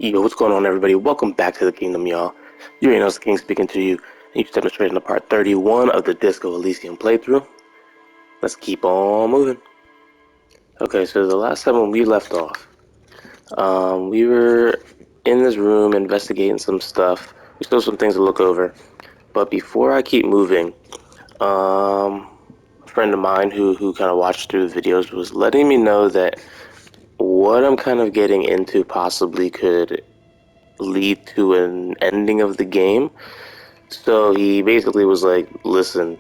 Yo, what's going on, everybody? Welcome back to the kingdom, y'all. You already know it's the king speaking to you, and you're stepping straight into part 31 of the Disco Elysium playthrough. Let's keep on moving. Okay, so the last time when we left off, we were in this room investigating some stuff. We still have some things to look over, but before I keep moving, a friend of mine who kind of watched through the videos was letting me know that what I'm kind of getting into possibly could lead to an ending of the game. So he basically was like, listen,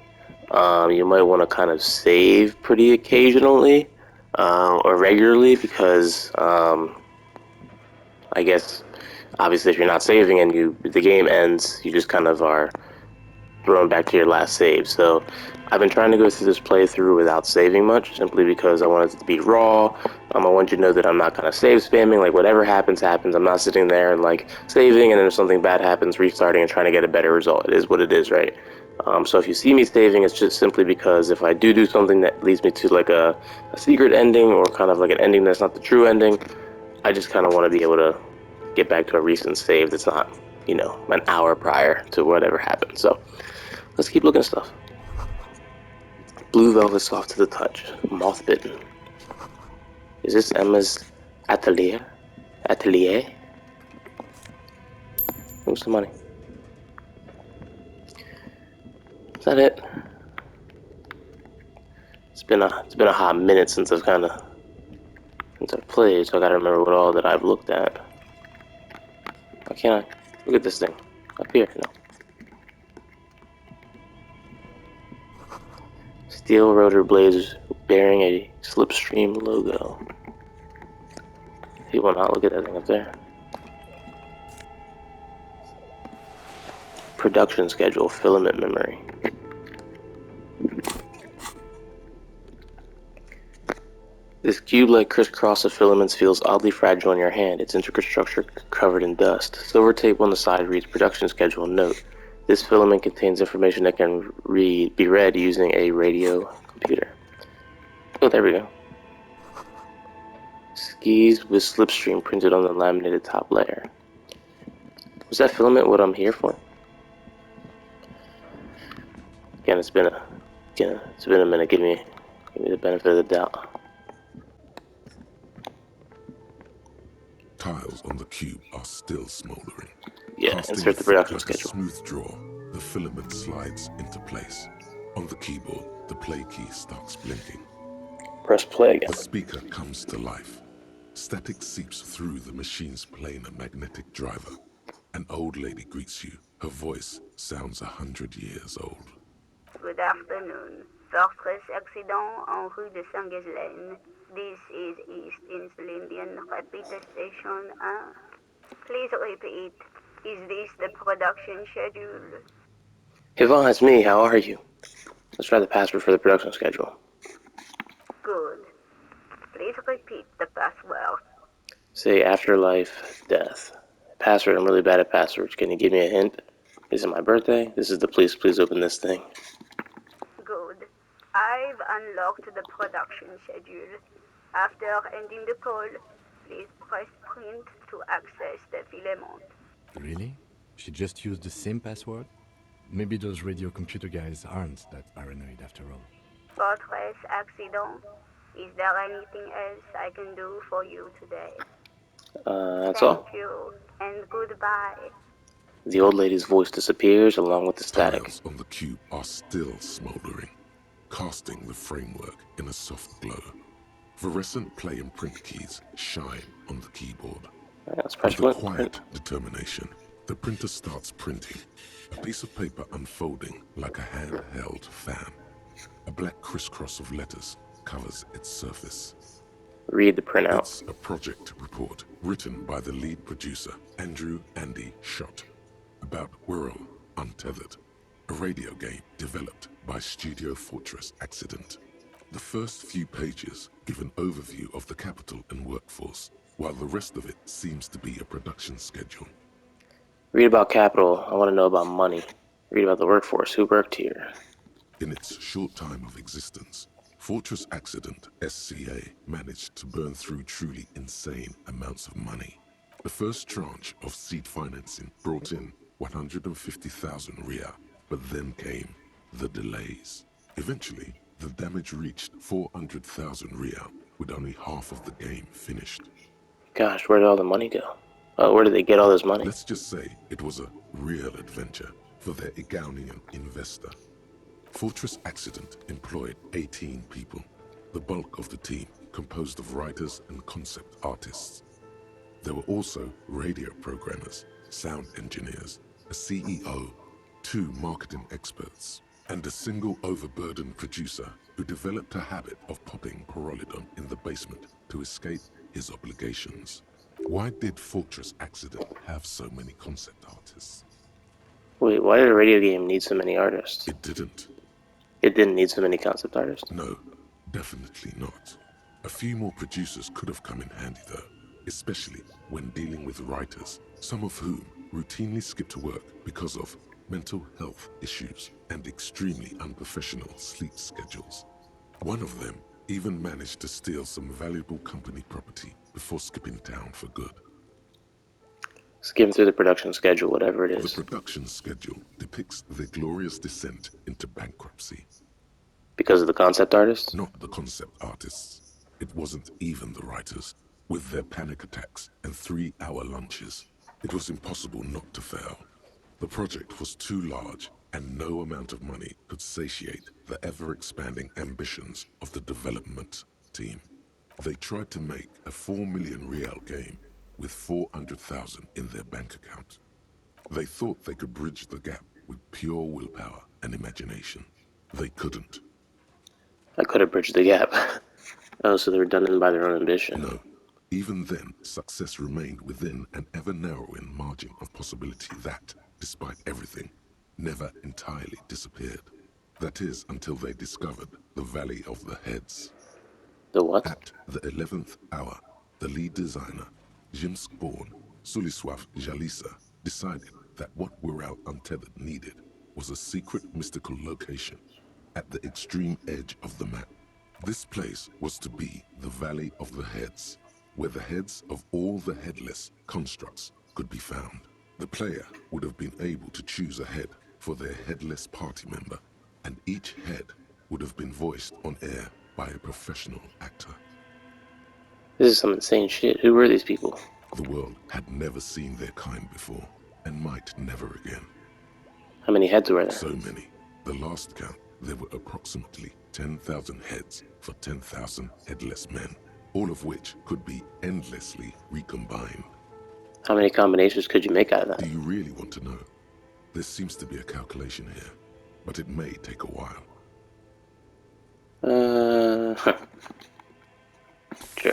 you might want to kind of save pretty occasionally or regularly because I guess obviously if you're not saving and the game ends, you just kind of are thrown back to your last save. So I've been trying to go through this playthrough without saving much, simply because I want it to be raw. I want you to know that I'm not kind of save spamming, like whatever happens, happens. I'm not sitting there and like saving and then if something bad happens, restarting and trying to get a better result. It is what it is, right? So if you see me saving, it's just simply because if I do something that leads me to like a secret ending or kind of like an ending that's not the true ending, I just kind of want to be able to get back to a recent save that's not, you know, an hour prior to whatever happened. So let's keep looking at stuff. Blue velvet soft to the touch, moth bitten. Is this Emma's atelier? Atelier? Where's the money? Is that it? It's been a hot minute since I've played, so I gotta remember what all that I've looked at. Why can't I look at this thing? Up here, no. Steel rotor blades bearing a slipstream logo. You will not look at that thing up there. Production schedule, filament memory. This cube-like crisscross of filaments feels oddly fragile in your hand, its intricate structure covered in dust. Silver tape on the side reads production schedule. Note, this filament contains information that can be read using a radio computer. Oh, there we go. Skis with slipstream printed on the laminated top layer. Was that filament what I'm here for? Again, it's been a minute. Give me the benefit of the doubt. Tiles on the cube are still smoldering. Yeah, insert the production schedule. Like a smooth draw, the filament slides into place. On the keyboard, the play key starts blinking. Press play again. The speaker comes to life. Static seeps through the machine's planar magnetic driver. An old lady greets you. Her voice sounds 100 years old. Good afternoon. Fortress accident en rue de Saint-Ghislaine. This is East Insulindian Repeater Station 1. Please repeat. Is this the production schedule? Yvonne, it's me. How are you? Let's try the password for the production schedule. Good. Please repeat the password. Say afterlife, death. Password, I'm really bad at passwords. Can you give me a hint? Is it my birthday? This is the please open this thing. Good. I've unlocked the production schedule. After ending the call, please press print to access the filament. Really? She just used the same password? Maybe those radio computer guys aren't that paranoid after all. Fortress accident. Is there anything else I can do for you today? That's all. Thank you, and goodbye. The old lady's voice disappears along with the static. Tiles on the cube are still smoldering, casting the framework in a soft glow. Fluorescent play and print keys shine on the keyboard. Let's press With a quiet determination, the printer starts printing, a piece of paper unfolding like a handheld fan. A black crisscross of letters covers its surface. Read the printout. It's a project report written by the lead producer, Andrew Andy Schott, about Whirl Untethered, a radio game developed by Studio Fortress Accident. The first few pages give an overview of the capital and workforce, while the rest of it seems to be a production schedule. Read about capital. I want to know about money. Read about the workforce. Who worked here? In its short time of existence, Fortress Accident SCA managed to burn through truly insane amounts of money. The first tranche of seed financing brought in 150,000 Ria, but then came the delays. Eventually, the damage reached 400,000 Ria, with only half of the game finished. Gosh, where did all the money go? Oh, where did they get all this money? Let's just say it was a real adventure for their Igaunian investor. Fortress Accident employed 18 people, the bulk of the team composed of writers and concept artists. There were also radio programmers, sound engineers, a CEO, 2 marketing experts, and a single overburdened producer who developed a habit of popping Pyrrolidon in the basement to escape his obligations. Why did Fortress Accident have so many concept artists? Wait, why did a radio game need so many artists? It didn't. It didn't need so many concept artists? No, definitely not. A few more producers could have come in handy though, especially when dealing with writers, some of whom routinely skip to work because of mental health issues and extremely unprofessional sleep schedules. One of them even managed to steal some valuable company property before skipping town for good. Skim through the production schedule, whatever it The is. production schedule depicts their glorious descent into bankruptcy. Because of the concept artists? Not the concept artists. It wasn't even the writers. With their panic attacks and 3-hour lunches, it was impossible not to fail. The project was too large, and no amount of money could satiate the ever-expanding ambitions of the development team. They tried to make a 4 million real game with 400,000 in their bank account. They thought they could bridge the gap with pure willpower and imagination. They couldn't. I could have bridged the gap. Oh, so they were done in by their own ambition. No. Even then, success remained within an ever-narrowing margin of possibility that, despite everything, never entirely disappeared. That is, until they discovered the Valley of the Heads. The what? At the 11th hour, the lead designer, Jimsk-born Suliswav Jalisa, decided that what Wirral Untethered needed was a secret mystical location at the extreme edge of the map. This place was to be the Valley of the Heads, where the heads of all the headless constructs could be found. The player would have been able to choose a head for their headless party member, and each head would have been voiced on air by a professional actor. This is some insane shit. Who were these people? The world had never seen their kind before, and might never again. How many heads were there? So many. The last count, there were approximately 10,000 heads for 10,000 headless men, all of which could be endlessly recombined. How many combinations could you make out of that? Do you really want to know? There seems to be a calculation here, but it may take a while. Sure.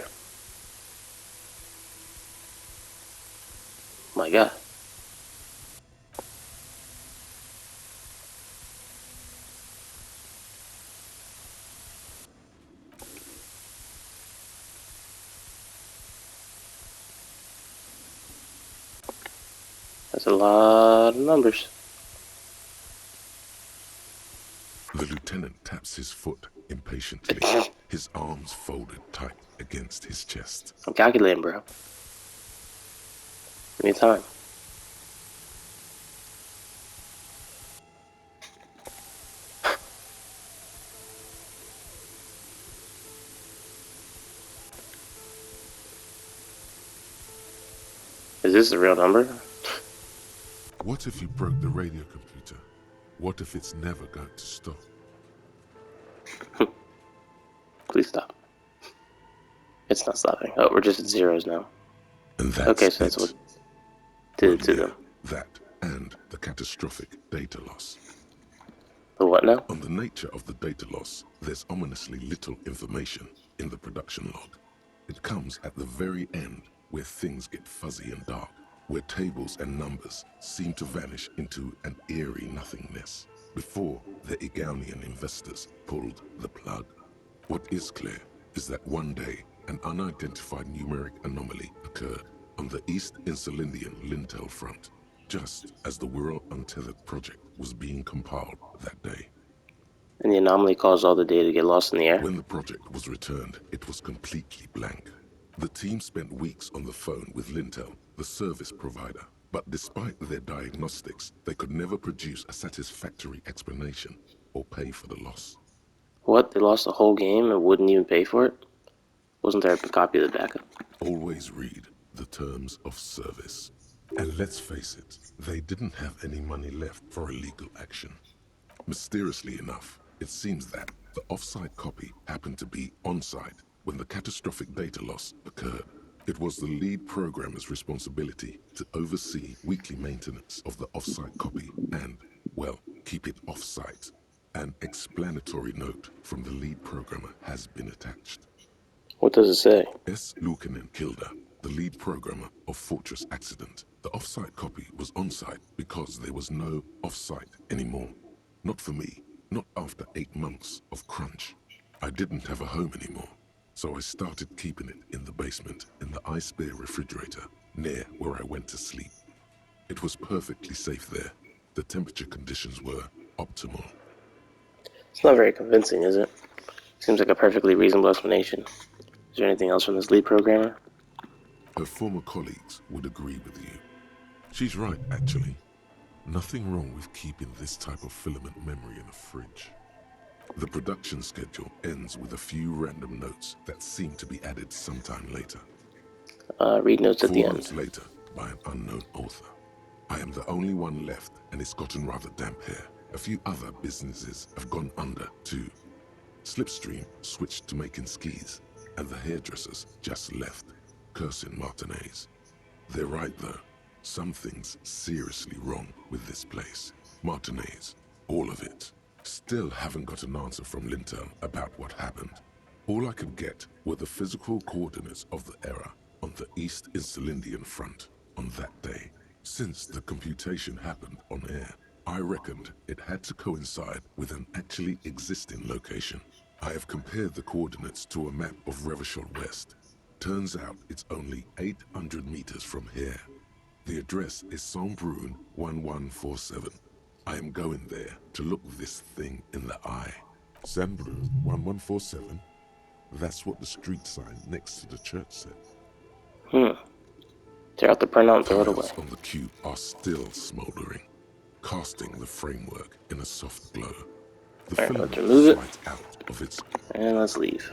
My God. That's a lot of numbers. The lieutenant taps his foot impatiently, his arms folded tight against his chest. I'm calculating, bro. Give me time. Is this a real number? What if you broke the radio computer? What if it's never going to stop? Please stop. It's not stopping. Oh, we're just at zeros now. And that's Okay, so that's what did it to them. That and the catastrophic data loss. The what now? On the nature of the data loss, there's ominously little information in the production log. It comes at the very end, where things get fuzzy and dark, where tables and numbers seem to vanish into an eerie nothingness, before the Igaunian investors pulled the plug. What is clear is that one day, an unidentified numeric anomaly occurred on the East Insulindian lintel front, just as the Wirral Untethered project was being compiled that day. And the anomaly caused all the data to get lost in the air? When the project was returned, it was completely blank. The team spent weeks on the phone with Lintel, the service provider, but despite their diagnostics, they could never produce a satisfactory explanation or pay for the loss. What? They lost the whole game and wouldn't even pay for it? Wasn't there a copy of the backup? Always read the terms of service. And let's face it, they didn't have any money left for a legal action. Mysteriously enough, it seems that the offsite copy happened to be on-site when the catastrophic data loss occurred. It was the lead programmer's responsibility to oversee weekly maintenance of the offsite copy and, well, keep it off-site. An explanatory note from the lead programmer has been attached. What does it say? S. Luukinen Kilda, the lead programmer of Fortress Accident. The off-site copy was on-site because there was no off-site anymore. Not for me, not after 8 months of crunch. I didn't have a home anymore, so I started keeping it in the basement in the ice bear refrigerator near where I went to sleep. It was perfectly safe there. The temperature conditions were optimal. It's not very convincing, is it? Seems like a perfectly reasonable explanation. Is there anything else from this lead programmer? Her former colleagues would agree with you. She's right, actually. Nothing wrong with keeping this type of filament memory in a fridge. The production schedule ends with a few random notes that seem to be added sometime later. Read notes at the 4 end. months later, by an unknown author. I am the only one left, and it's gotten rather damp here. A few other businesses have gone under, too. Slipstream switched to making skis, and the hairdressers just left, cursing Martinez. They're right, though. Something's seriously wrong with this place. Martinez, all of it. Still haven't got an answer from Lintel about what happened. All I could get were the physical coordinates of the error on the East Insulindian front on that day. Since the computation happened on air, I reckoned it had to coincide with an actually existing location. I have compared the coordinates to a map of Revachol West. Turns out it's only 800 meters from here. The address is Saint-Brun 1147. I am going there to look this thing in the eye. Saint-Brun 1147? That's what the street sign next to the church said. Tear out the printout and throw it away. Tiles on the cube are still smoldering, casting the framework in a soft glow. The Alright, let's filament remove it. slides out of its... And let's leave.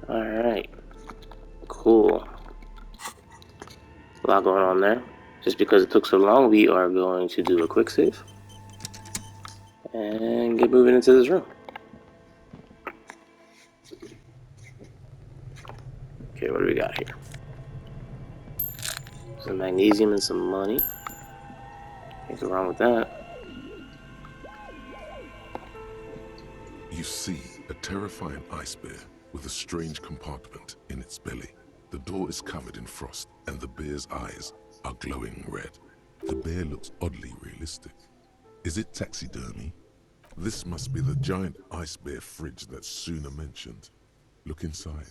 Alright. Cool. A lot going on there. Just because it took so long, we are going to do a quick save. And get moving into this room. Okay, what do we got here? Some magnesium and some money. Can't go wrong with that. You see a terrifying ice bear with a strange compartment in its belly. The door is covered in frost, and the bear's eyes are glowing red. The bear looks oddly realistic. Is it taxidermy? This must be the giant ice bear fridge that Suna mentioned. Look inside.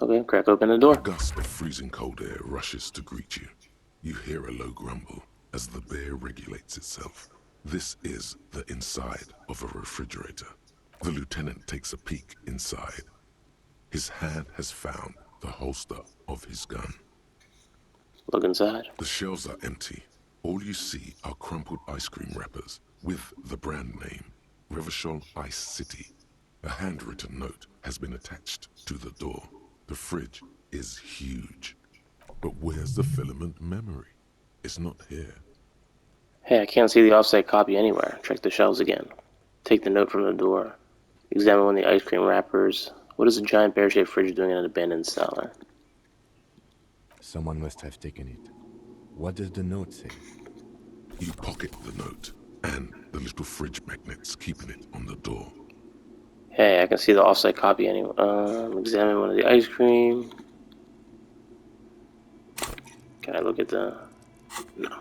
Okay, crack open the door. A gust of freezing cold air rushes to greet you. You hear a low grumble as the bear regulates itself. This is the inside of a refrigerator. The lieutenant takes a peek inside. His hand has found the holster of his gun. Look inside. The shelves are empty. All you see are crumpled ice cream wrappers with the brand name, Revachol Ice City. A handwritten note has been attached to the door. The fridge is huge. But where's the filament memory? It's not here. Hey, I can't see the offsite copy anywhere. Check the shelves again. Take the note from the door. Examine one of the ice cream wrappers. What is a giant bear-shaped fridge doing in an abandoned cellar? Someone must have taken it. What does the note say? You pocket the note and the little fridge magnets keeping it on the door. Hey, I can see the offsite copy anyway. Examine one of the ice cream. Can I look at the... No.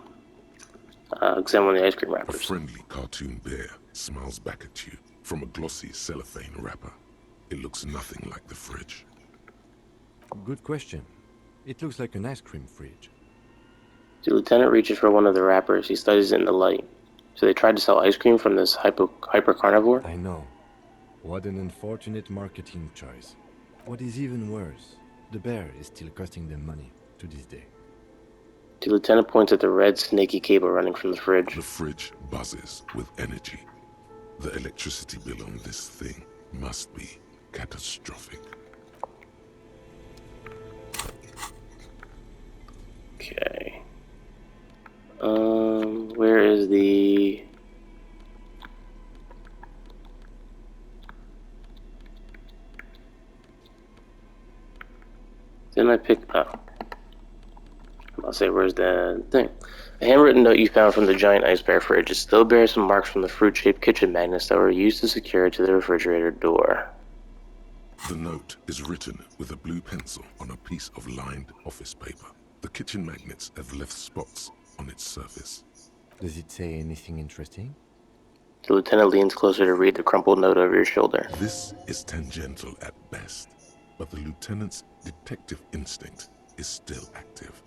Examine one of the ice cream A wrappers. friendly cartoon bear smiles back at you from a glossy cellophane wrapper. It looks nothing like the fridge. Good question. It looks like an ice cream fridge. The lieutenant reaches for one of the wrappers. He studies it in the light. So they tried to sell ice cream from this hyper carnivore? I know. What an unfortunate marketing choice. What is even worse, The bear is still costing them money to this day. The lieutenant points at the red snaky cable running from the fridge. The fridge buzzes with energy. The electricity bill on this thing must be catastrophic. Okay. Where is the... Didn't I pick... Oh. I'll say, where's the thing? A handwritten note you found from the giant ice bear fridge. It still bears some marks from the fruit-shaped kitchen magnets that were used to secure it to the refrigerator door. The note is written with a blue pencil on a piece of lined office paper. The kitchen magnets have left spots on its surface. Does it say anything interesting? The lieutenant leans closer to read the crumpled note over his shoulder. This is tangential at best, but the lieutenant's detective instinct is still active.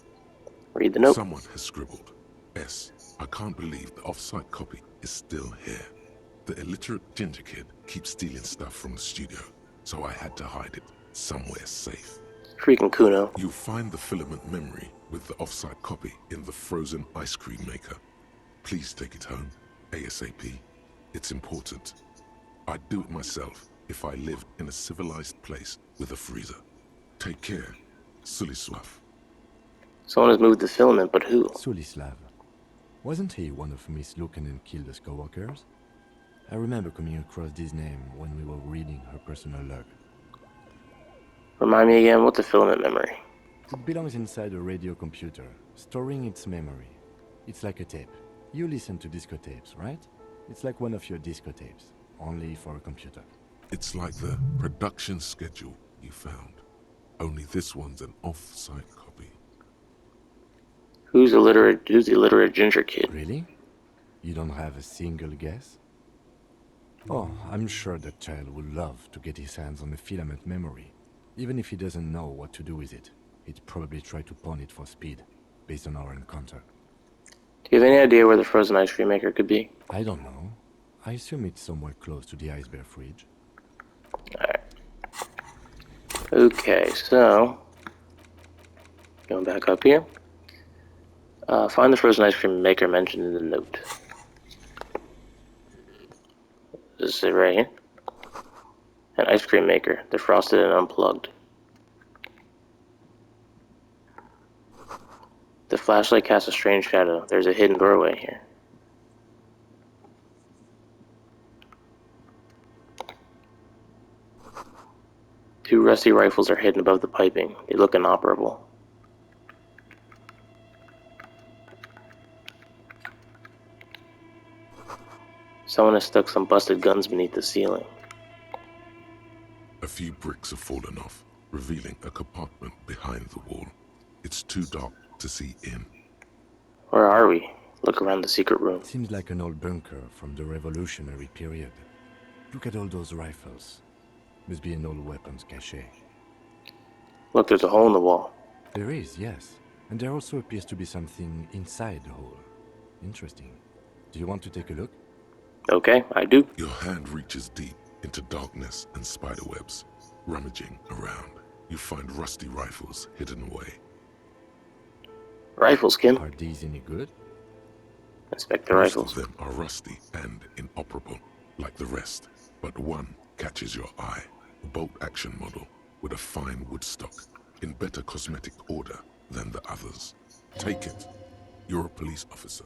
Read the note. Someone has scribbled, S. I can't believe the offsite copy is still here. The illiterate ginger kid keeps stealing stuff from the studio, so I had to hide it somewhere safe. Freaking Kuno. You'll find the filament memory with the offsite copy in the frozen ice cream maker. Please take it home, ASAP. It's important. I'd do it myself if I lived in a civilized place with a freezer. Take care, Suliswav. Someone has moved the filament, but who? Sulislav. Wasn't he one of Miss Lukanen Kilda's co-workers? I remember coming across this name when we were reading her personal log. Remind me again, what's a filament memory? It belongs inside a radio computer, storing its memory. It's like a tape. You listen to disco tapes, right? It's like one of your disco tapes, only for a computer. It's like the production schedule you found. Only this one's an off-site copy. Who's the illiterate ginger kid? Really? You don't have a single guess? Oh, I'm sure that child would love to get his hands on a filament memory. Even if he doesn't know what to do with it, he'd probably try to pawn it for speed, based on our encounter. Do you have any idea where the frozen ice cream maker could be? I don't know. I assume it's somewhere close to the ice bear fridge. Alright. Okay, so... Going back up here. Find the frozen ice cream maker mentioned in the note. This is it right here. An ice cream maker. They're frosted and unplugged. The flashlight casts a strange shadow. There's a hidden doorway here. Two rusty rifles are hidden above the piping. They look inoperable. Someone has stuck some busted guns beneath the ceiling. A few bricks have fallen off, revealing a compartment behind the wall. It's too dark to see in. Where are we? Look around the secret room. Seems like an old bunker from the revolutionary period. Look at all those rifles. Must be an old weapons cache. Look, there's a hole in the wall. There is, yes. And there also appears to be something inside the hole. Interesting. Do you want to take a look? Okay, I do. Your hand reaches deep into darkness and spiderwebs. Rummaging around, you find rusty rifles hidden away. Rifles, Kim. Are these any good? Inspect the Most rifles. of them are rusty and inoperable, like the rest. But one catches your eye. A bolt-action model with a fine wood stock, in better cosmetic order than the others. Take it. You're a police officer.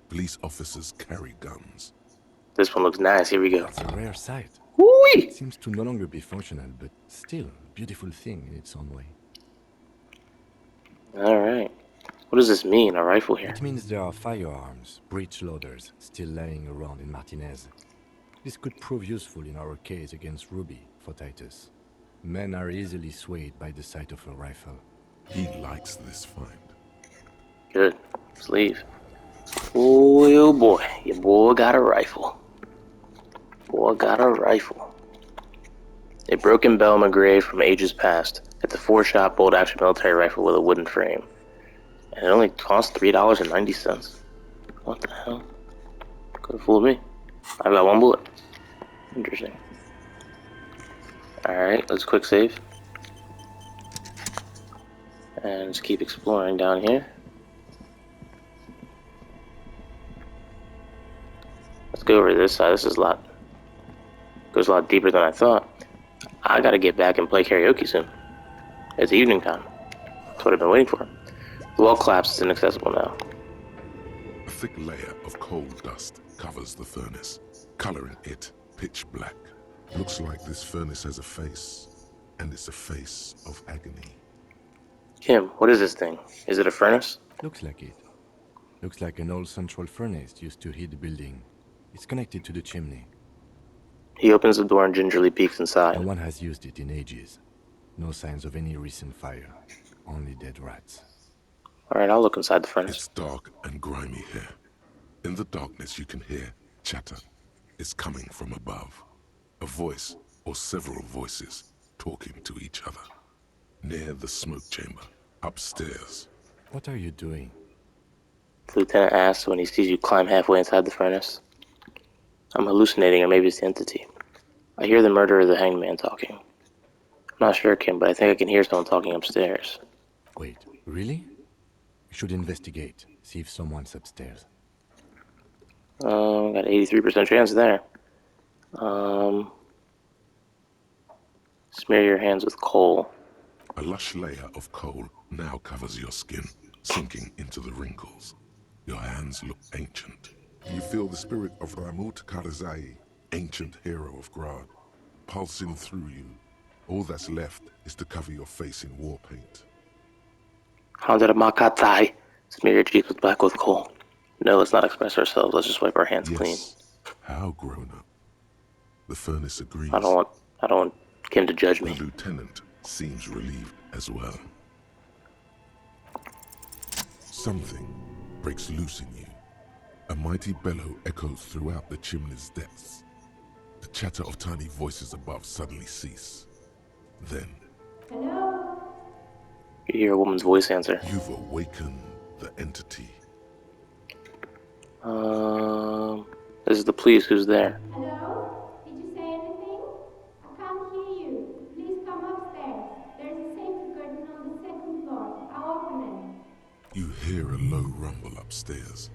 Police officers carry guns. This one looks nice. Here we go. It's a rare sight. Whee! It seems to no longer be functional, but still a beautiful thing in its own way. Alright. What does this mean, a rifle here? It means there are firearms, breech loaders, still lying around in Martinez. This could prove useful in our case against Ruby for Titus. Men are easily swayed by the sight of a rifle. He likes this find. Good. Let's leave. Oh boy. Your boy got a rifle. Boy got a rifle. A broken Bell McGray from ages past. It's a 4-shot bolt-action military rifle with a wooden frame. And it only costs $3.90. What the hell? Could have fooled me. I've got one bullet. Interesting. Alright, let's quick save. And just keep exploring down here. Let's go over to this side. This is goes a lot deeper than I thought. I gotta get back and play karaoke soon. It's evening time. That's what I've been waiting for. The wall collapse is inaccessible now. A thick layer of coal dust covers the furnace, coloring it pitch black. Looks like this furnace has a face, and it's a face of agony. Kim, what is this thing? Is it a furnace? Looks like it. Looks like an old central furnace used to heat the building. It's connected to the chimney. He opens the door and gingerly peeks inside. No one has used it in ages. No signs of any recent fire. Only dead rats. Alright, I'll look inside the furnace. It's dark and grimy here. In the darkness you can hear chatter. It's coming from above. A voice, or several voices, talking to each other. Near the smoke chamber, upstairs. What are you doing? The lieutenant asks when he sees you climb halfway inside the furnace. I'm hallucinating, or maybe it's the entity. I hear the murderer of the hanged man talking. I'm not sure, Kim, but I think I can hear someone talking upstairs. Wait, really? We should investigate, see if someone's upstairs. Got an 83% chance there. Smear your hands with coal. A lush layer of coal now covers your skin, sinking into the wrinkles. Your hands look ancient. You feel the spirit of Ramut Karzai, ancient hero of Grad, pulsing through you. All that's left is to cover your face in war paint. Handra Makatai. Smear your cheeks with black with coal. No, let's not express ourselves. Let's just wipe our hands clean. How grown up. The furnace agrees. I don't want Kim to judge me. The lieutenant seems relieved as well. Something breaks loose in you. A mighty bellow echoes throughout the chimney's depths. The chatter of tiny voices above suddenly cease. Then, Hello? You hear a woman's voice answer. you've awakened the entity. This is the police. Who's there? Hello? Did you say anything? I can't hear you. Please come upstairs. There's a safety curtain on the second floor. I'll open it. You hear a low rumble upstairs.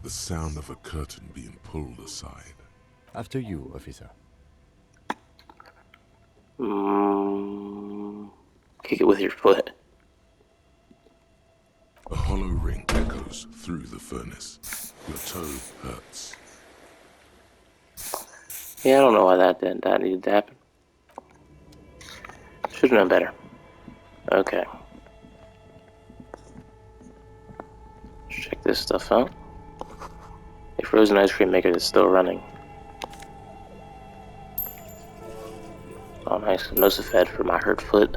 The sound of a curtain being pulled aside. After you, officer. Kick it with your foot. A hollow ring echoes through the furnace. Your toe hurts. Yeah, I don't know why that needed to happen. Should've known better. Okay. Let's check this stuff out. A frozen ice cream maker that's still running. Oh, nice. Nosifed for my hurt foot.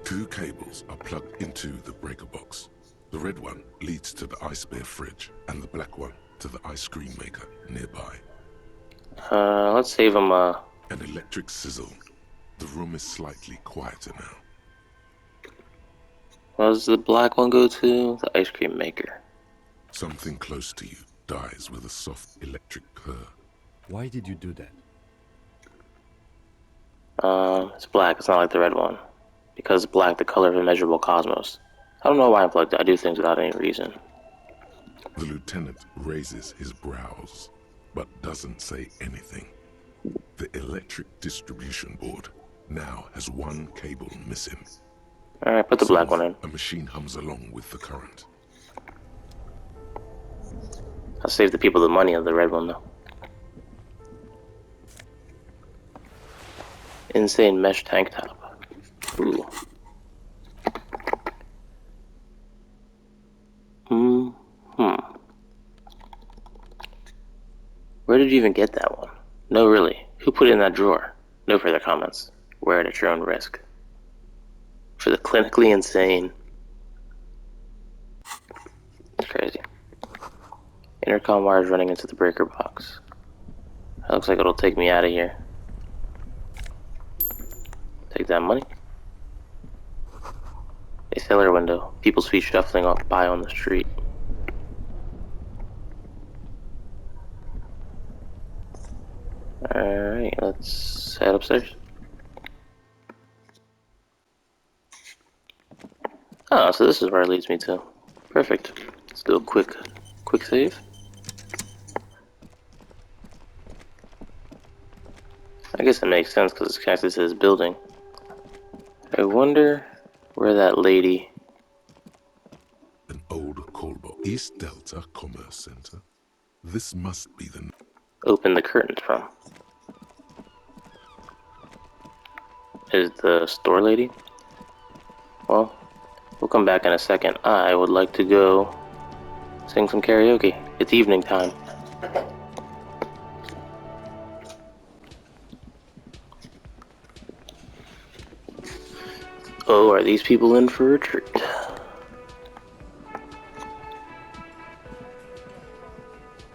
2 cables are plugged into the breaker box. The red one leads to the ice bear fridge, and the black one to the ice cream maker nearby. Let's save him, An electric sizzle. The room is slightly quieter now. what does the black one go to? The ice cream maker. Something close to you dies with a soft electric purr. Why did you do that? It's black. It's not like the red one. Because black, the color of immeasurable cosmos. I don't know why I'm plugged. I do things without any reason. The lieutenant raises his brows, but doesn't say anything. The electric distribution board now has 1 cable missing. Alright, put the black one in. A machine hums along with the current. I'll save the people the money of the red one, though. Insane mesh tank top. Ooh. Where did you even get that one? No, really. Who put it in that drawer? No further comments. Wear it at your own risk. For the clinically insane. It's crazy. Intercom wires running into the breaker box. That looks like it'll take me out of here. Take that money. A cellar window. People's feet shuffling by on the street. Alright, let's head upstairs. Oh, so this is where it leads me to. Perfect. Let's do a quick save. I guess it makes sense because it's connected to this building. I wonder where that lady... An old callbox. East Delta Commerce Center. This must be the... opened the curtains from. Is the store lady? Well, we'll come back in a second. I would like to go sing some karaoke. It's evening time. Oh, are these people in for a treat?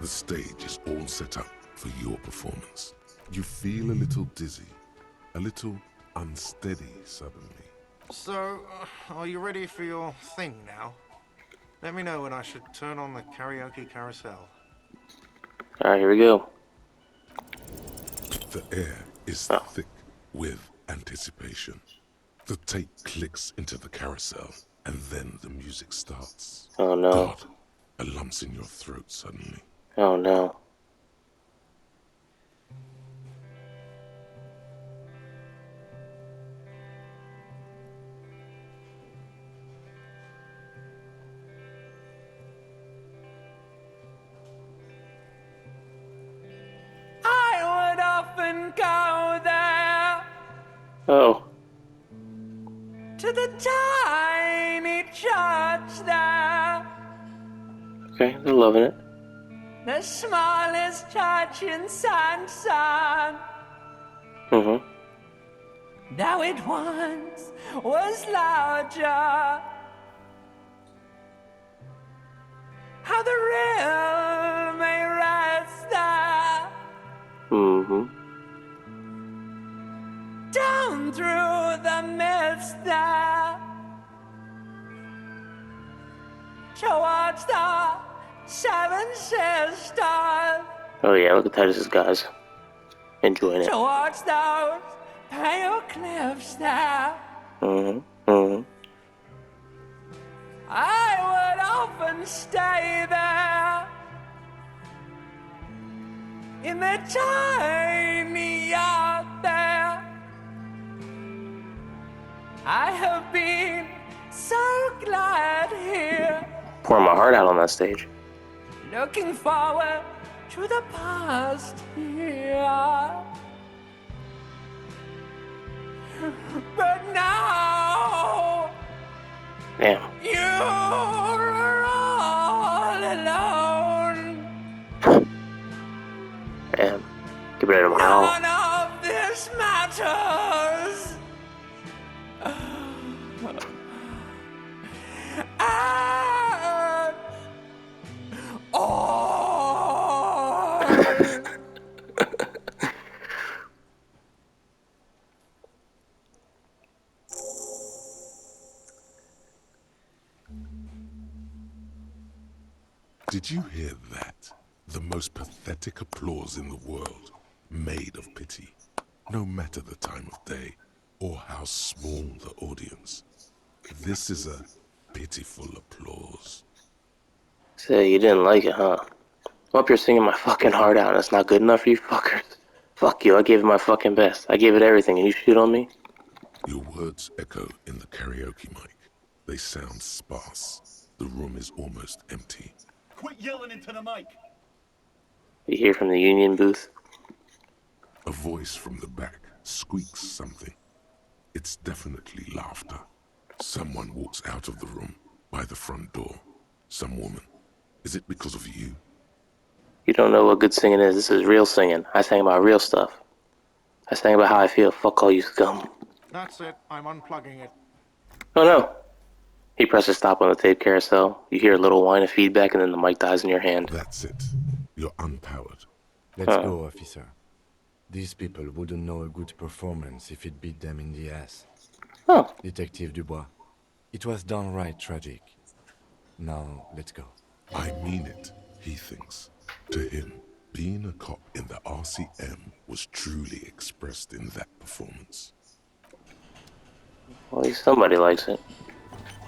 The stage is all set up for your performance. You feel a little dizzy, a little unsteady suddenly. So, are you ready for your thing now? Let me know when I should turn on the karaoke carousel. Alright, here we go. The air is Oh. thick with anticipation. The tape clicks into the carousel, and then the music starts. Oh no. God, a lump's in your throat suddenly. Oh no. I would often go there Oh. to the tiny church there, Okay, they're loving it. the smallest church in Sanson. Mm-hmm. Though it once was larger, how the real may rest there, Mm-hmm. down through the mist there, towards the Seven Sisters, Oh yeah, look at Titus's guys. Enjoying it. towards those pale cliffs there. Mm-hmm. Mm-hmm. I would often stay there in the tiny yard there. I have been so glad here, Pouring my heart out on that stage. looking forward to the past here. But now Damn. you're all alone. Damn. Get rid of my all. None of this matters. And all. Did you hear that? The most pathetic applause in the world, made of pity, no matter the time of day or how small the audience. This is a pitiful applause. Say you didn't like it, huh? I'm up here singing my fucking heart out and it's not good enough for you fuckers. Fuck you, I gave it my fucking best. I gave it everything and you shit on me? Your words echo in the karaoke mic. They sound sparse. The room is almost empty. Quit yelling into the mic! You hear from the union booth? A voice from the back squeaks something. It's definitely laughter. Someone walks out of the room by the front door. Some woman. Is it because of you? You don't know what good singing is. This is real singing. I sang about real stuff. I sang about how I feel. Fuck all you scum. That's it. I'm unplugging it. Oh no. He presses stop on the tape carousel. You hear a little whine of feedback and then the mic dies in your hand. That's it. You're unpowered. Let's go, officer. These people wouldn't know a good performance if it beat them in the ass. Oh. Detective Dubois, it was downright tragic. Now, let's go. I mean it, he thinks. To him, being a cop in the RCM was truly expressed in that performance. Well, at least somebody likes it.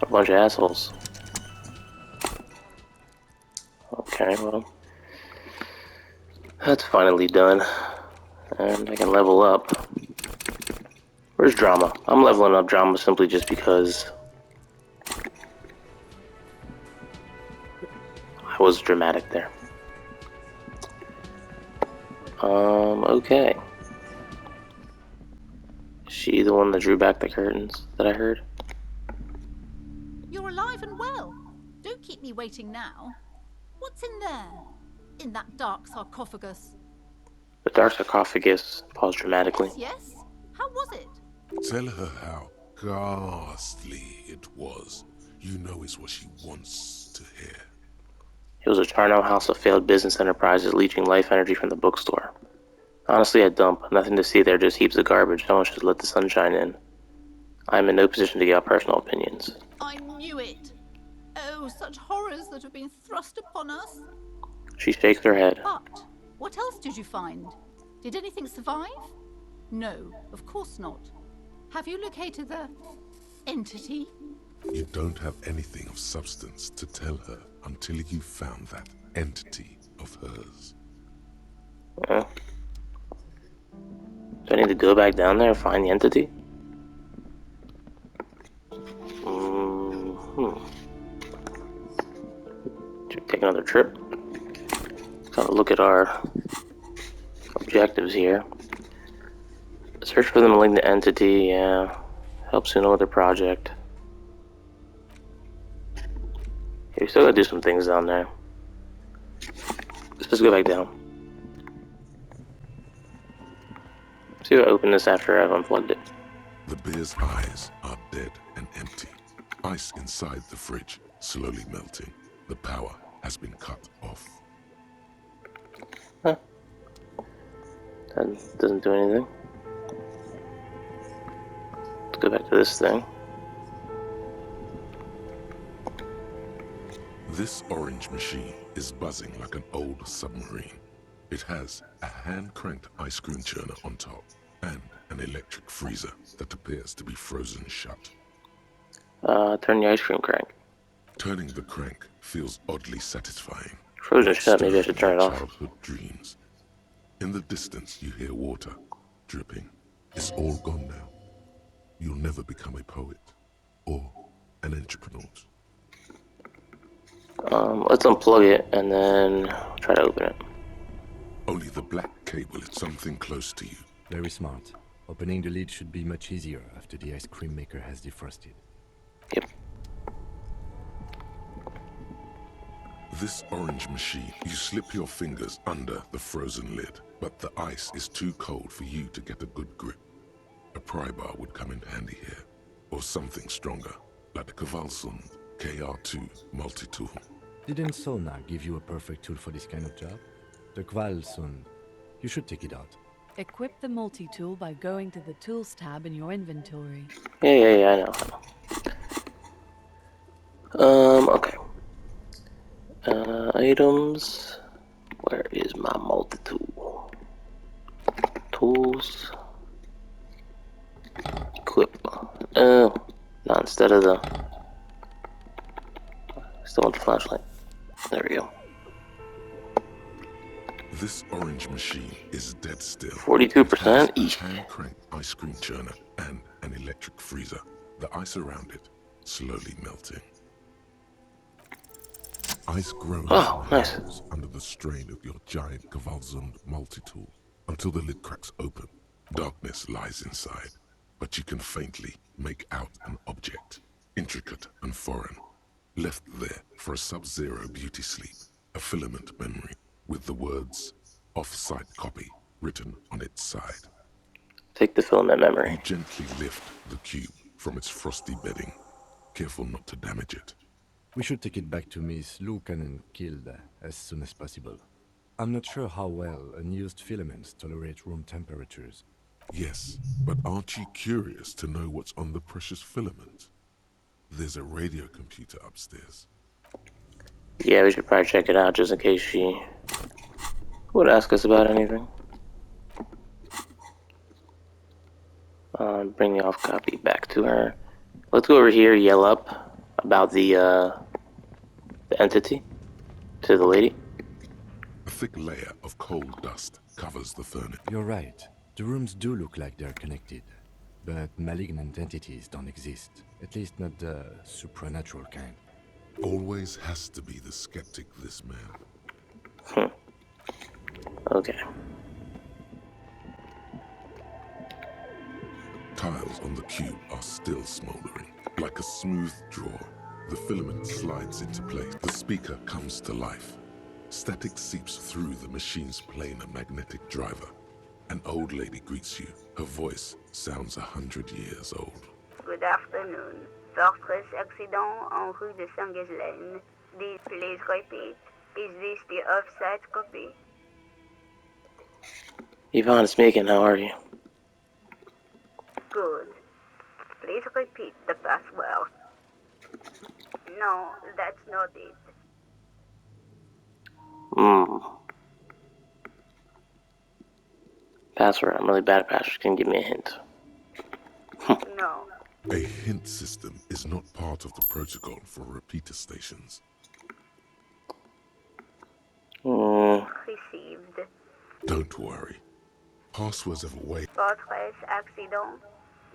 A bunch of assholes. Okay, well, that's finally done. And I can level up. Where's drama? I'm leveling up drama simply just because I was dramatic there. Okay. Is she the one that drew back the curtains that I heard? You're alive and well. Don't keep me waiting now. What's in there? In that dark sarcophagus? The dark sarcophagus paused dramatically. Yes? How was it? Tell her how ghastly it was. You know it's what she wants to hear. It was a charnel house of failed business enterprises leeching life energy from the bookstore. Honestly, a dump. Nothing to see there, just heaps of garbage. Someone should let the sunshine in. I am in no position to give out personal opinions. I knew it. Oh, such horrors that have been thrust upon us. She shakes her head. But what else did you find? Did anything survive? No, of course not. Have you located the entity? You don't have anything of substance to tell her until you found that entity of hers. Do I need to go back down there and find the entity? Should we take another trip? Kind of look at our objectives here. Search for the malignant entity, yeah. Helps you know the project. Yeah, we still gotta do some things down there. Let's just go back down. See if I open this after I've unplugged it. The bear's eyes are dead and empty. Ice inside the fridge slowly melting. The power has been cut off. Huh. That doesn't do anything. Let's go back to this thing. This orange machine is buzzing like an old submarine. It has a hand-cranked ice cream churner on top and an electric freezer that appears to be frozen shut. Turn the ice cream crank. Turning the crank feels oddly satisfying. Frozen shut, maybe I should turn it off. Childhood dreams. In the distance, you hear water dripping. It's all gone now. You'll never become a poet or an entrepreneur. Let's unplug it and then try to open it. Only the black cable is something close to you. Very smart. Opening the lid should be much easier after the ice cream maker has defrosted. Yep. This orange machine, you slip your fingers under the frozen lid, but the ice is too cold for you to get a good grip. A pry bar would come in handy here, or something stronger, like the Kvalsund KR2 multi-tool. Didn't Sona give you a perfect tool for this kind of job? The Kvalsund. You should take it out. Equip the multi-tool by going to the Tools tab in your inventory. Yeah, I know. Okay. Items. Where is my multi-tool? Tools. Equip. Not instead of the... Still want the flashlight. There we go. This orange machine is dead still. 42%? It has a hand-cranked ice cream churner and an electric freezer. The ice around it slowly melting. Ice grows nice. under the strain of your giant Kvalsund multi-tool until the lid cracks open. Darkness lies inside, but you can faintly make out an object, intricate and foreign, left there for a sub-zero beauty sleep, a filament memory with the words Offsite Copy written on its side. Take the filament memory. You gently lift the cube from its frosty bedding, careful not to damage it. We should take it back to Miss Lukanen killed as soon as possible. I'm not sure how well unused filaments tolerate room temperatures. Yes, but aren't you curious to know what's on the precious filament? There's a radio computer upstairs. Yeah, we should probably check it out just in case she would ask us about anything. Bring the off copy back to her. Let's go over here, yell up. about the entity to the lady? A thick layer of coal dust covers the furnace. You're right. The rooms do look like they're connected. But malignant entities don't exist. At least not the supernatural kind. Always has to be the skeptic, this man. Okay. Tiles on the cube are still smoldering. Like a smooth draw, the filament slides into place. The speaker comes to life. Static seeps through the machine's planar magnetic driver. An old lady greets you. Her voice sounds 100 years old. Good afternoon. Fortress accident en rue de Saint-Ghislaine. Please repeat. Is this the Offsite Copy? Yvonne, it's Megan. How are you? Good. Please repeat the password. No, that's not it. Password. I'm really bad at passwords. Can you give me a hint? No. A hint system is not part of the protocol for repeater stations. Received. Don't worry. Passwords have a way. Fortress accident.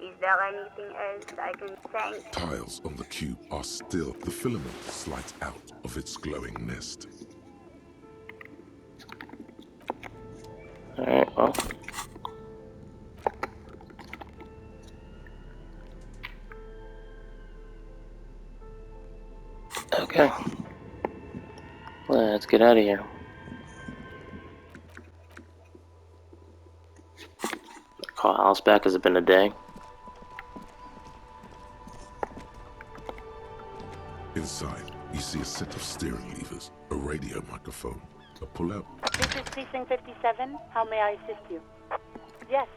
Is there anything else I can thank? Tiles on the cube are still. The filament slides out of its glowing nest. Alright, well. Okay. Let's get out of here. Call Alice back. Has it been a day? Inside, you see a set of steering levers, a radio microphone, a pull-out. This is Precinct 57. How may I assist you? Yes.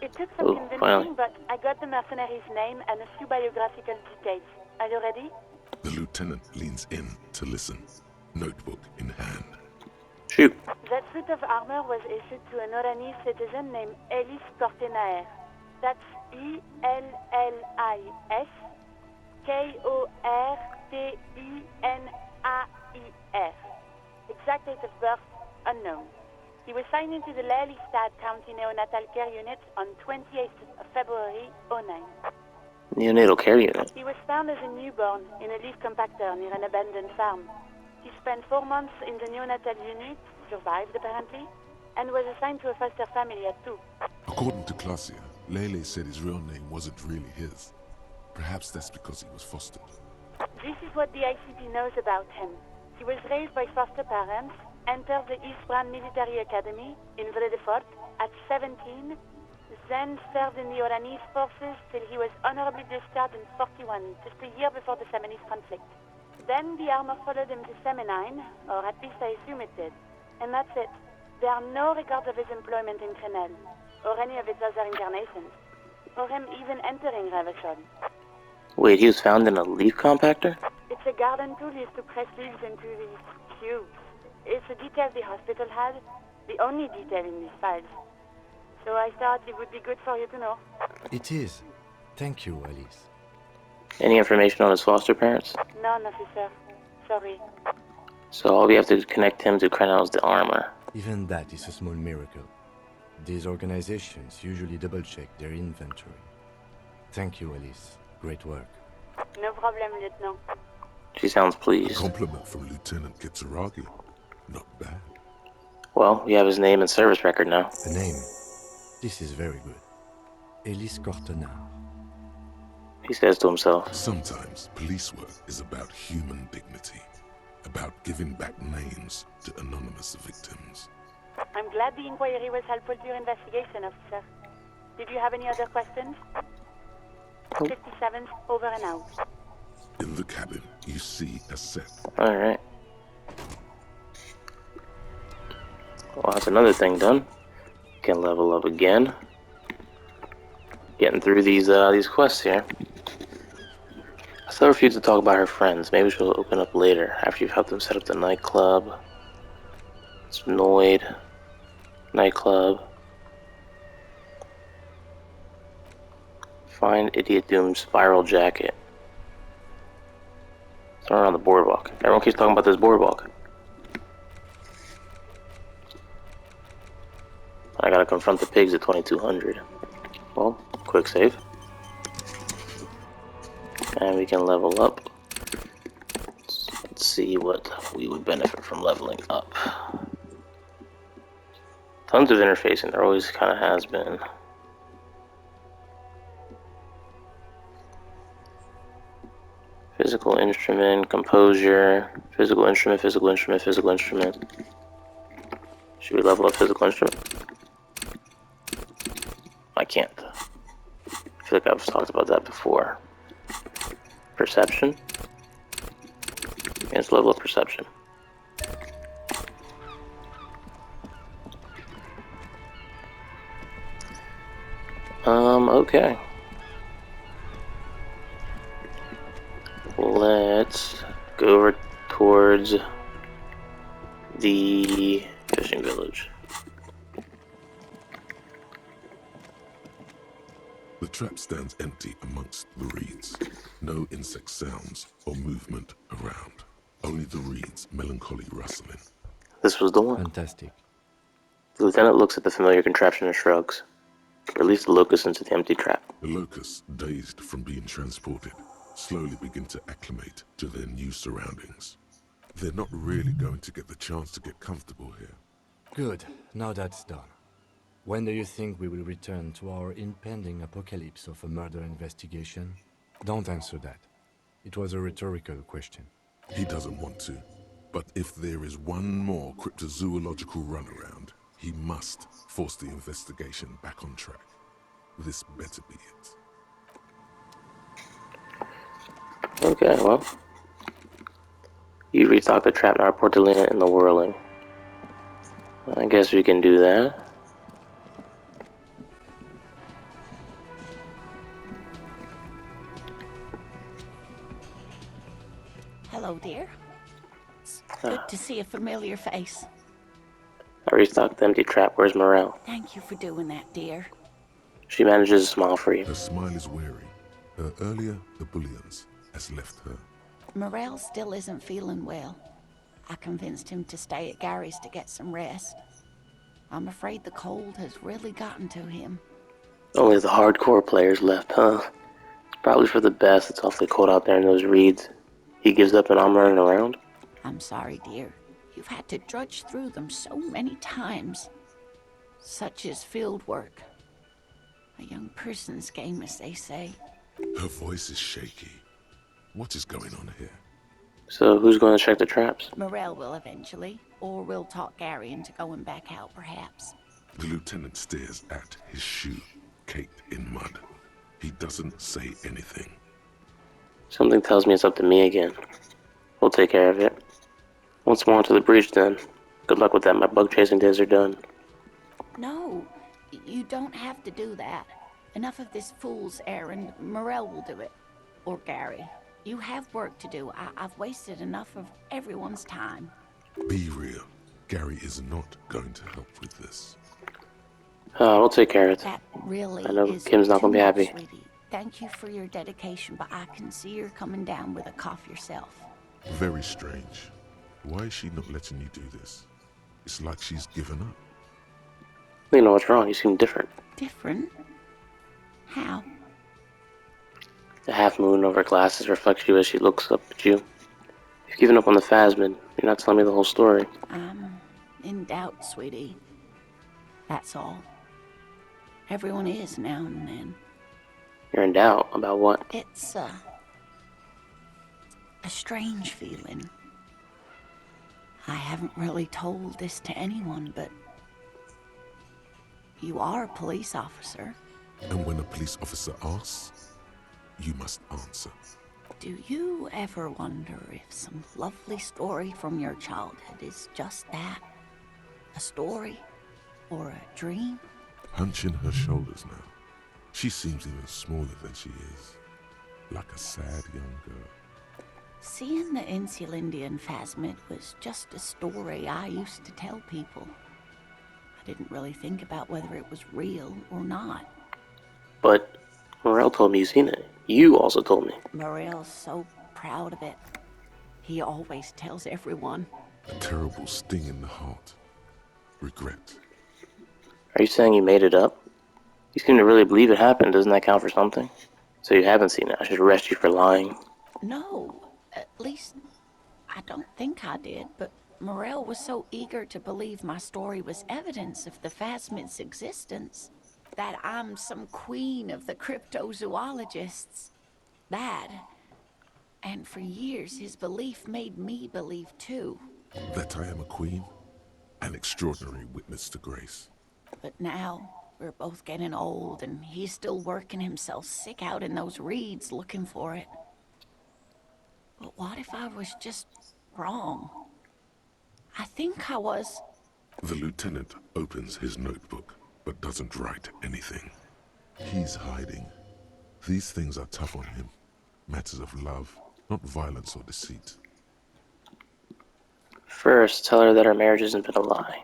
It took some Oh, convincing, finally. but I got the mercenary's name and a few biographical details. Are you ready? The lieutenant leans in to listen, notebook in hand. Shoot. That suit of armor was issued to an Oranese citizen named Ellis Cortenaer. That's Ellis Kortenaer. Exact date of birth unknown. He was signed into the Lelystad County Neonatal Care Unit on 28th of February 09. Neonatal care unit. He was found as a newborn in a leaf compactor near an abandoned farm. He spent 4 months in the neonatal unit, survived apparently, and was assigned to a foster family at 2. According to Klasia, Lele said his real name wasn't really his. Perhaps that's because he was fostered. This is what the ICP knows about him. He was raised by foster parents, entered the East Brand Military Academy in Vredefort at 17, then served in the Oranese forces till he was honorably discharged in 41, just a year before the Seminese conflict. Then the armor followed him to Seminine, or at least I assume it did. And that's it. There are no records of his employment in Crenel, or any of its other incarnations, or him even entering Ravachon. Wait, he was found in a leaf compactor? It's a garden tool used to press leaves into these cubes. It's a detail the hospital had, the only detail in these files. So I thought it would be good for you to know. It is. Thank you, Alice. Any information on his foster parents? None, officer. Sorry. So all we have to do is connect him to Krenel's the armor. Even that is a small miracle. These organizations usually double-check their inventory. Thank you, Alice. Great work. No problem, Lieutenant. She sounds A pleased. compliment from Lieutenant Kitsuragi. Not bad. Well, we have his name and service record now. A name. This is very good. Ellis Cortenaer. He says to himself. Sometimes police work is about human dignity, about giving back names to anonymous victims. I'm glad the inquiry was helpful to your investigation, officer. Did you have any other questions? 57's over and out. In the cabin, you see a set. Alright. Well, that's another thing done. Can level up again. Getting through these quests here. I still refuse to talk about her friends. Maybe she'll open up later after you've helped them set up the nightclub. It's Noid. Nightclub. Find Idiot Doom's spiral jacket. Somewhere on the boardwalk. Everyone keeps talking about this boardwalk. I gotta confront the pigs at 2200. Well, quick save. And we can level up. Let's see what we would benefit from leveling up. Tons of interfacing, there always kind of has been. Physical instrument, composure, physical instrument, physical instrument, physical instrument. Should we level up physical instrument? I can't. I feel like I've talked about that before. Perception. Let's level up perception. Okay. Let's go over towards the fishing village. The trap stands empty amongst the reeds. No insect sounds or movement around. Only the reeds' melancholy rustling. This was the one. Fantastic. The lieutenant looks at the familiar contraption and shrugs. Release the locust into the empty trap. The locusts, dazed from being transported, slowly begin to acclimate to their new surroundings. They're not really going to get the chance to get comfortable here. Good. Now that's done. When do you think we will return to our impending apocalypse of a murder investigation? Don't answer that. It was a rhetorical question. He doesn't want to. But if there is one more cryptozoological runaround, he must force the investigation back on track. This better be it. Okay, well. You restock the trap and report to Lena in the whirling. I guess we can do that. Hello, dear. It's good to see a familiar face. I restocked the empty trap. Where's Morel? Thank you for doing that, dear. She manages to smile for you. Her smile is wary. Her earlier ebullience has left her. Morel still isn't feeling well. I convinced him to stay at Gary's to get some rest. I'm afraid the cold has really gotten to him. Only the hardcore players left, huh? It's probably for the best. It's awfully cold out there in those reeds. He gives up and I'm running around. I'm sorry, dear. You've had to drudge through them so many times. Such is field work. A young person's game, as they say. Her voice is shaky. What is going on here? So who's going to check the traps? Morel will eventually, or we'll talk Gary into going back out, perhaps. The lieutenant stares at his shoe, caked in mud. He doesn't say anything. Something tells me it's up to me again. We'll take care of it. Once more into the breach, then. Good luck with that. My bug chasing days are done. No, you don't have to do that. Enough of this fool's errand. Morel will do it. Or Gary. You have work to do. I've wasted enough of everyone's time. Be real. Gary is not going to help with this. We'll take care of it. That really I know is Kim's not too gonna be much, happy. Sweetie. Thank you for your dedication, but I can see you're coming down with a cough yourself. Very strange. Why is she not letting you do this? It's like she's given up. You know what's wrong. You seem different. Different? How? The half moon over her glasses reflects you as she looks up at you. You've given up on the Phasmid. You're not telling me the whole story. I'm in doubt, sweetie. That's all. Everyone is now and then. You're in doubt about what? It's a strange feeling. I haven't really told this to anyone, but you are a police officer. And when a police officer asks, you must answer. Do you ever wonder if some lovely story from your childhood is just that? A story? Or a dream? Hunching her shoulders now. She seems even smaller than she is. Like a sad young girl. Seeing the Insulindian Phasmid was just a story I used to tell people. I didn't really think about whether it was real or not. But Morel told me you've seen it. You also told me. Morel's so proud of it. He always tells everyone. A terrible sting in the heart. Regret. Are you saying you made it up? You seem to really believe it happened. Doesn't that count for something? So you haven't seen it. I should arrest you for lying. No, at least I don't think I did, but Morel was so eager to believe my story was evidence of the Phasmid's existence that I'm some queen of the cryptozoologists. That, and for years his belief made me believe too. That I am a queen? An extraordinary witness to grace. But now, we're both getting old, and he's still working himself sick out in those reeds looking for it. But what if I was just wrong? I think I was. The lieutenant opens his notebook, but doesn't write anything. He's hiding. These things are tough on him. Matters of love, not violence or deceit. First, tell her that our marriage hasn't been a lie.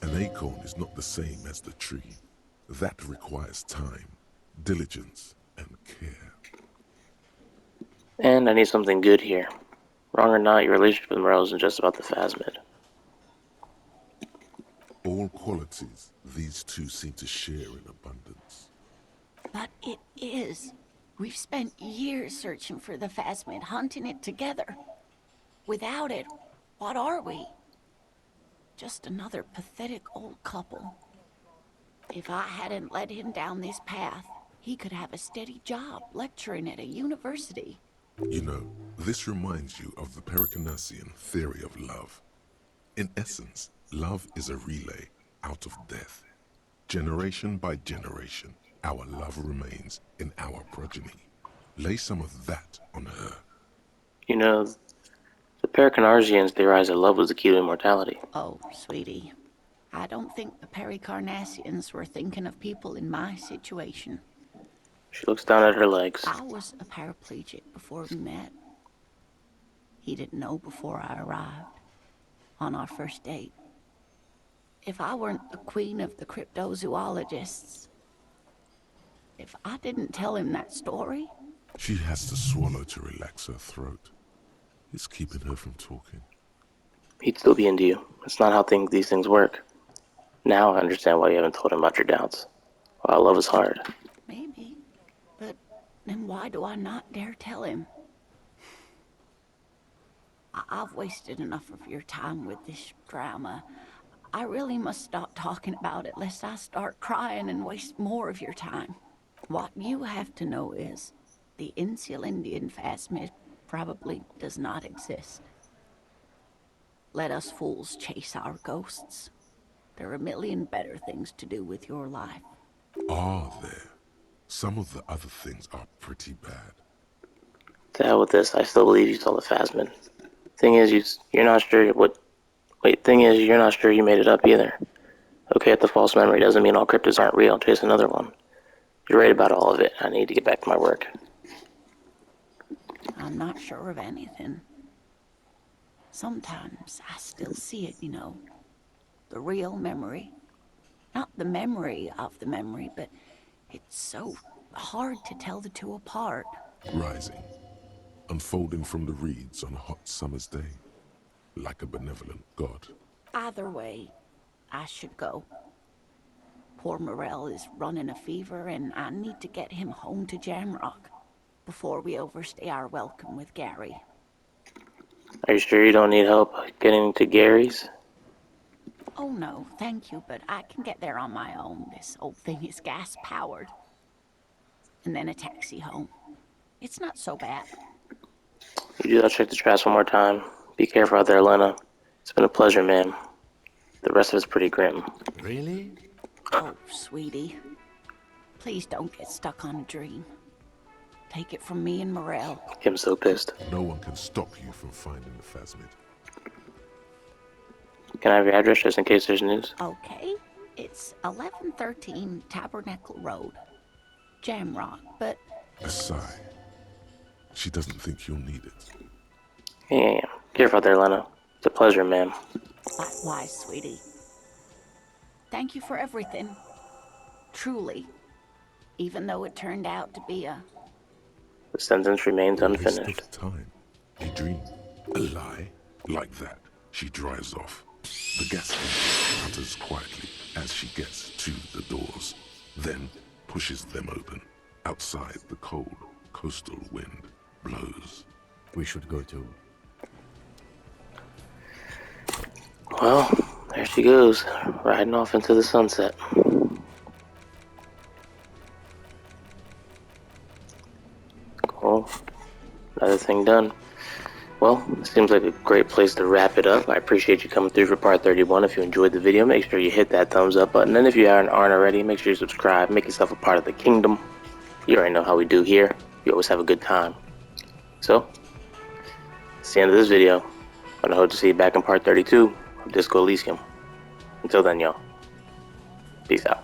An acorn is not the same as the tree. That requires time, diligence, and care. And I need something good here. Wrong or not, your relationship with Morel isn't just about the Phasmid. All qualities these two seem to share in abundance. But it is. We've spent years searching for the Phasmid, hunting it together. Without it, what are we? Just another pathetic old couple. If I hadn't led him down this path, he could have a steady job lecturing at a university. You know, this reminds you of the Pericanasian theory of love. In essence, love is a relay out of death. Generation by generation, our love remains in our progeny. Lay some of that on her. You know, the Pericarnasians theorize that love was the key to immortality. Oh, sweetie. I don't think the Pericarnassians were thinking of people in my situation. She looks down at her legs. I was a paraplegic before we met. He didn't know before I arrived. On our first date. If I weren't the queen of the cryptozoologists, if I didn't tell him that story... She has to swallow to relax her throat. It's keeping her from talking. He'd still be into you. It's not how these things work. Now I understand why you haven't told him about your doubts. Why love is hard. Maybe. But then why do I not dare tell him? I've wasted enough of your time with this drama. I really must stop talking about it lest I start crying and waste more of your time. What you have to know is the Insulindian Phasmid probably does not exist. Let us fools chase our ghosts. There are a million better things to do with your life. Are there? Some of the other things are pretty bad. To hell with this, I still believe you saw the Phasmid. Thing is, you're not sure what... Wait, thing is, you're not sure you made it up either. Okay, at the false memory doesn't mean all cryptids aren't real. Chase another one. You're right about all of it. I need to get back to my work. I'm not sure of anything. Sometimes I still see it, you know. The real memory. Not the memory of the memory, but it's so hard to tell the two apart. Rising. Unfolding from the reeds on a hot summer's day. Like a benevolent god. Either way, I should go. Poor Morel is running a fever, and I need to get him home to Jamrock before we overstay our welcome with Gary. Are you sure you don't need help getting to Gary's? Oh no, thank you, but I can get there on my own. This old thing is gas-powered. And then a taxi home. It's not so bad. You do. I'll check the trash one more time. Be careful out there, Lena. It's been a pleasure, man. The rest of it's pretty grim. Really? Oh, sweetie. Please don't get stuck on a dream. Take it from me and Morel. I'm so pissed. No one can stop you from finding the Phasmid. Can I have your address just in case there's news? Okay. It's 1113 Tabernacle Road. Jamrock, but... A sigh. She doesn't think you'll need it. Yeah. Careful out there, Lena. It's a pleasure, man. Likewise, sweetie. Thank you for everything. Truly. Even though it turned out to be a... The sentence remains unfinished. Time. You dream? A lie? Like that, she drives off. The gas engine putters quietly as she gets to the doors, then pushes them open. Outside, the cold, coastal wind blows. We should go too. Well, there she goes, riding off into the sunset. Cool. Another thing done. Well, it seems like a great place to wrap it up. I appreciate you coming through for part 31. If you enjoyed the video, make sure you hit that thumbs up button. And if you aren't already, make sure you subscribe. Make yourself a part of the kingdom. You already know how we do here. We always have a good time. So, that's the end of this video. I hope to see you back in part 32 of Disco Elysium. Until then, y'all. Peace out.